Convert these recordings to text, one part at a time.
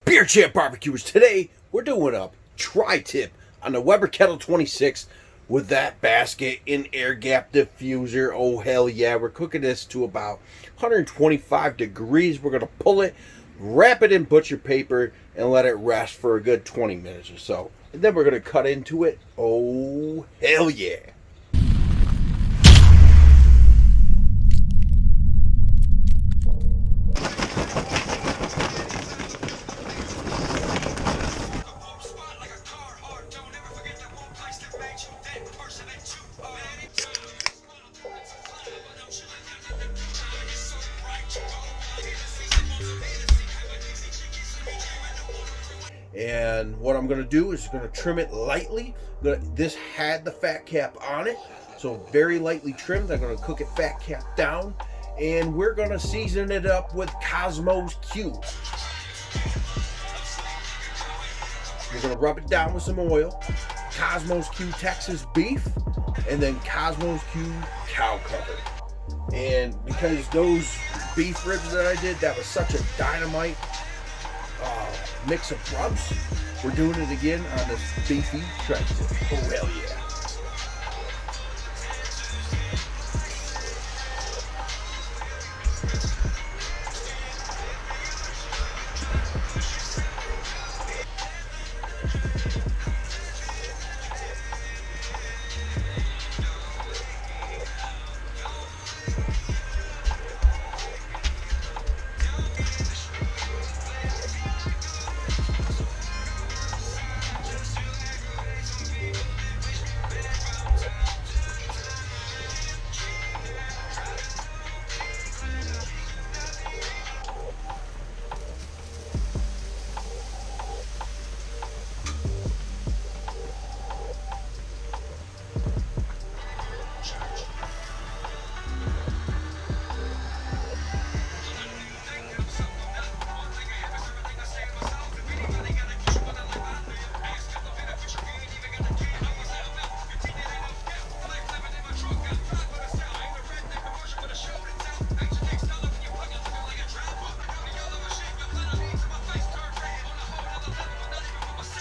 Beer Champ Barbecuers. Today we're doing a tri-tip on the Weber Kettle 26 with that basket and air gap diffuser. Oh hell yeah, we're cooking this to about 125 degrees. We're going to pull it, wrap it in butcher paper, and let it rest for a good 20 minutes or so. And then we're going to cut into it. Oh hell yeah. And what I'm going to do is going to trim it lightly. This had the fat cap on it, so very lightly trimmed. I'm going to cook it fat cap down, and we're going to season it up with Kosmos Q. We're going to rub it down with some oil, Kosmos Q Texas beef, and then Kosmos Q cow cover. And because those beef ribs that I did, that was such a dynamite mix of rubs, we're doing it again on this beefy tri-tip. Oh hell yeah.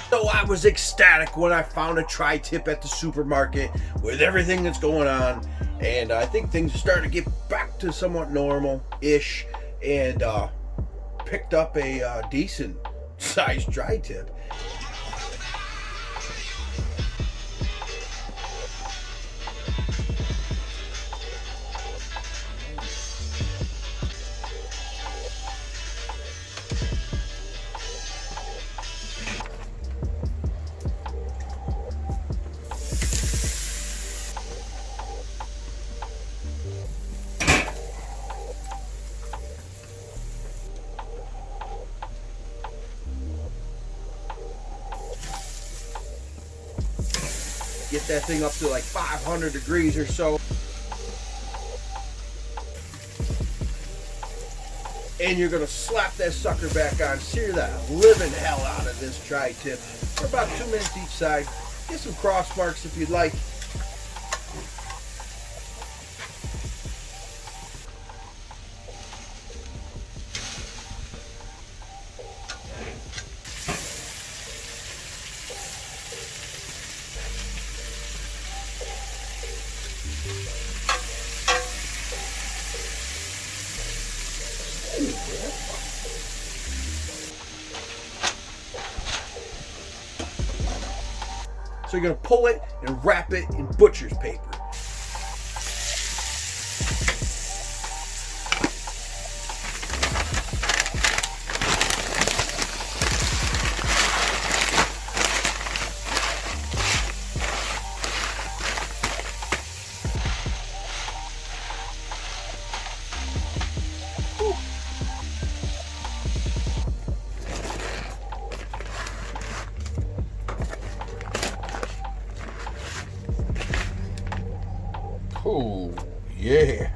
So I was ecstatic when I found a tri-tip at the supermarket with everything that's going on, and I think things are starting to get back to somewhat normal-ish, and picked up a decent sized tri-tip. Get that thing up to like 500 degrees or so. And you're gonna slap that sucker back on, sear that living hell out of this tri-tip for about 2 minutes each side. Get some cross marks if you'd like. So you're going to pull it and wrap it in butcher's paper. Oh, yeah.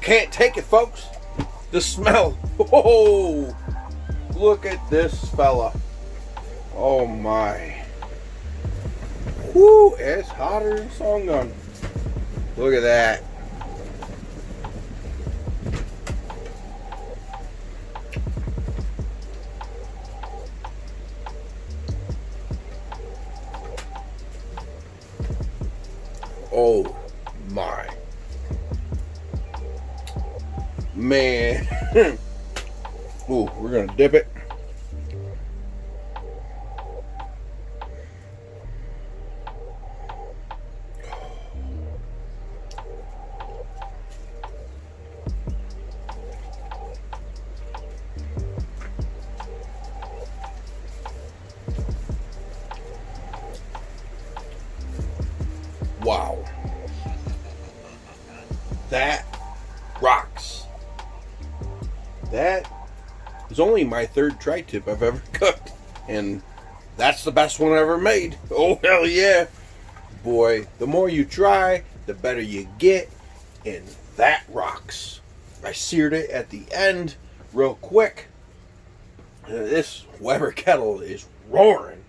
can't take it, folks. The smell. Oh, look at this fella. Oh my. Whoo, it's hotter than song gun. Look at that. Oh my. Man. Ooh, we're gonna dip it. Wow. That rocks. That is only my third tri-tip I've ever cooked. And that's the best one I ever made. Oh, hell yeah. Boy, the more you try, the better you get. And that rocks. I seared it at the end real quick. This Weber kettle is roaring.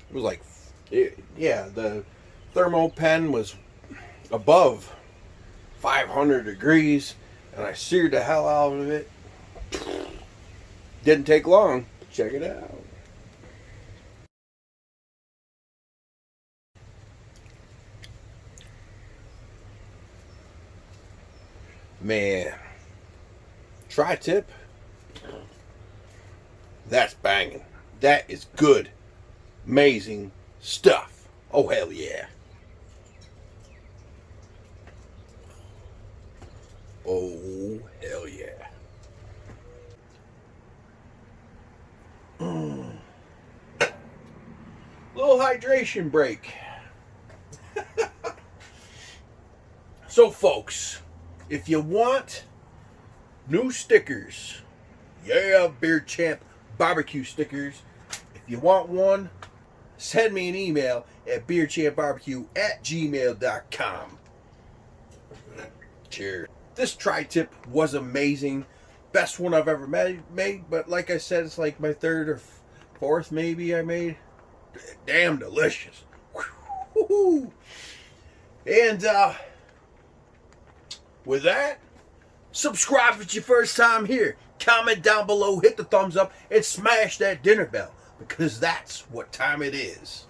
It was like, yeah, the thermal pen was above 500 degrees, and I seared the hell out of it. Didn't take long. Check it out. Man, tri-tip, that's banging. That is good, amazing stuff. Oh, hell yeah. Oh, hell yeah. Little hydration break. So, folks, if you want new stickers, yeah, Beer Champ barbecue stickers. If you want one, send me an email at beerchampbarbecue@gmail.com. Cheers. This tri-tip was amazing. Best one I've ever made, but like I said, it's like my third or fourth maybe I made. Damn delicious. Woo-hoo. And with that, subscribe if it's your first time here. Comment down below, hit the thumbs up, and smash that dinner bell, because that's what time it is.